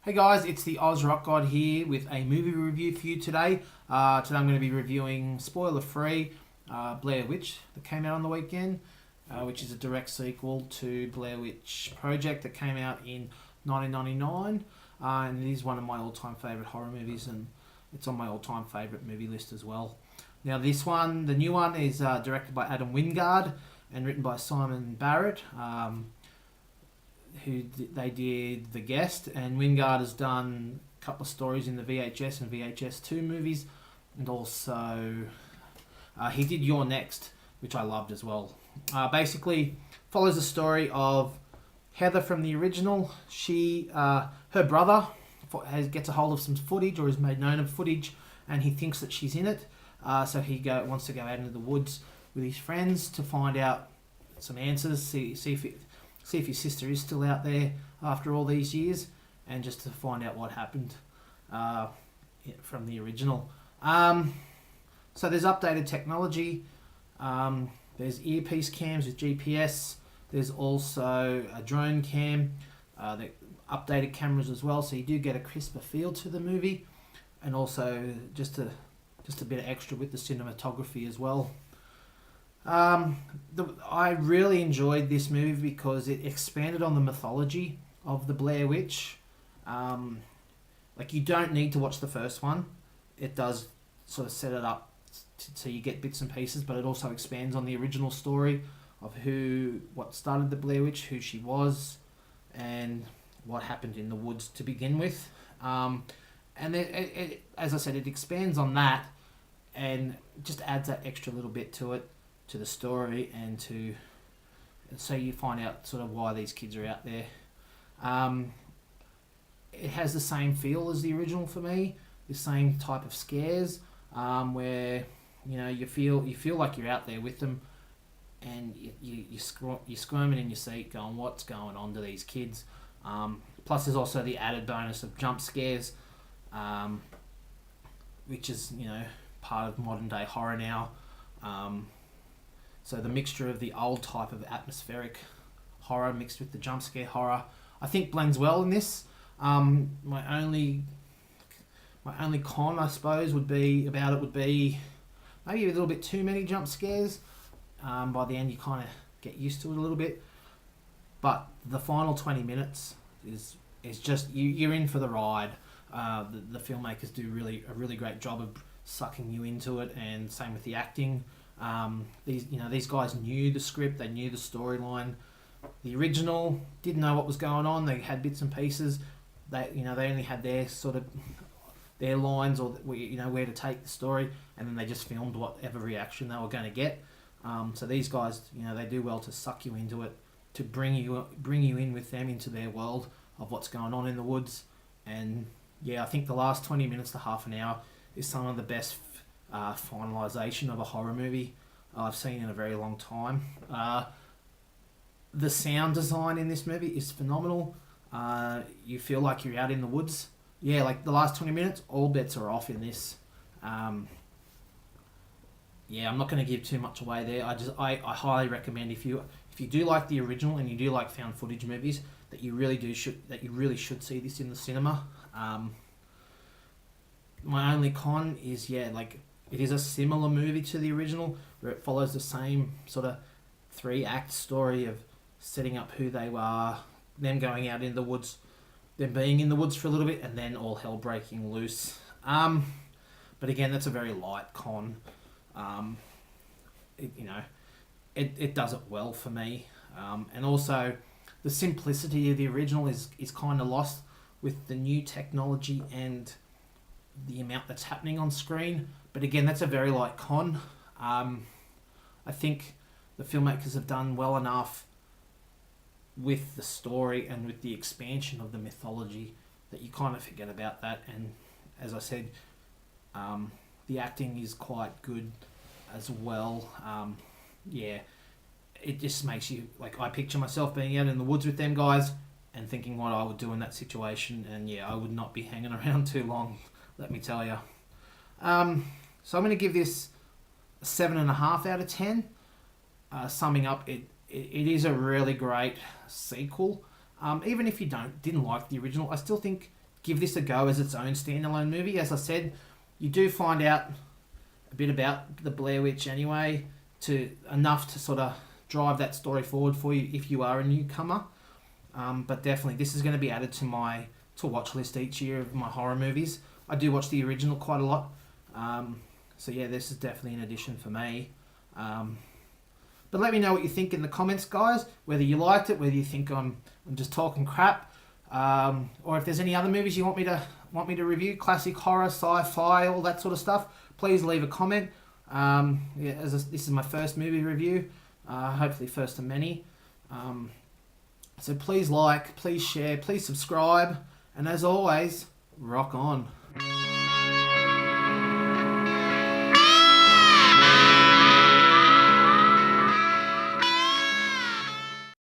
Hey guys, it's the Ozrockgod here with a movie review for you today. Today I'm going to be reviewing, spoiler free, Blair Witch that came out on the weekend, which is a direct sequel to Blair Witch Project that came out in 1999. And it is one of my all-time favourite horror movies, and it's on my all-time favourite movie list as well. Now this one, the new one, is directed by Adam Wingard and written by Simon Barrett. They did The Guest, and Wingard has done a couple of stories in the VHS and VHS 2 movies, and also he did You're Next, which I loved as well. Basically follows the story of Heather from the original. Her brother gets a hold of some footage, or is made known of footage, and he thinks that she's in it. So he wants to go out into the woods with his friends to find out some answers, see if his sister is still out there after all these years, and just to find out what happened from the original. So there's updated technology. There's earpiece cams with GPS. There's also a drone cam. The updated cameras as well, so you do get a crisper feel to the movie, and also just a bit of extra with the cinematography as well. I really enjoyed this movie because it expanded on the mythology of the Blair Witch. You don't need to watch the first one. It does sort of set it up so you get bits and pieces, but it also expands on the original story of what started the Blair Witch, who she was, and what happened in the woods to begin with. And as I said, it expands on that and just adds that extra little bit to it, to the story, and so you find out sort of why these kids are out there. It has the same feel as the original for me, the same type of scares, where you feel like you're out there with them, and you're squirming in your seat, going, "What's going on to these kids?" Plus, there's also the added bonus of jump scares, which is part of modern day horror now. So the mixture of the old type of atmospheric horror mixed with the jump scare horror, I think blends well in this. My only con, I suppose, would be maybe a little bit too many jump scares. By the end, you kind of get used to it a little bit. But the final 20 minutes is just you're in for the ride. The filmmakers do a really great job of sucking you into it, and same with the acting. These guys knew the script, they knew the storyline. The original didn't know what was going on. They had bits and pieces. They only had their lines, or where to take the story, and then they just filmed whatever reaction they were going to get. So these guys, they do well to suck you into it, to bring you in with them into their world of what's going on in the woods. And I think the last 20 minutes to half an hour is some of the best finalisation of a horror movie I've seen in a very long time. The sound design in this movie is phenomenal. You feel like you're out in the woods. Like the last 20 minutes, all bets are off in this. I'm not going to give too much away there. I highly recommend, if you do like the original and you do like found footage movies, that you really should see this in the cinema. My only con is it is a similar movie to the original, where it follows the same sort of 3-act story of setting up who they are, them going out in the woods, them being in the woods for a little bit, and then all hell breaking loose. But again, that's a very light con. It does it well for me. And also, the simplicity of the original is kind of lost with the new technology and the amount that's happening on screen. But again, that's a very light con. I think the filmmakers have done well enough with the story and with the expansion of the mythology that you kind of forget about that. And as I said, the acting is quite good as well. It just makes you, I picture myself being out in the woods with them guys and thinking what I would do in that situation, and I would not be hanging around too long, let me tell you. So I'm going to give this a 7.5 out of 10. Summing up, it is a really great sequel. Even if you didn't like the original, I still think give this a go as its own standalone movie. As I said, you do find out a bit about the Blair Witch anyway, to enough to sort of drive that story forward for you if you are a newcomer. But definitely, this is going to be added to my to-watch list each year of my horror movies. I do watch the original quite a lot. So yeah, this is definitely an addition for me. But let me know what you think in the comments, guys. Whether you liked it, whether you think I'm just talking crap, or if there's any other movies you want me to review, classic horror, sci-fi, all that sort of stuff. Please leave a comment. This is my first movie review, hopefully first of many. So please like, please share, please subscribe, and as always, rock on.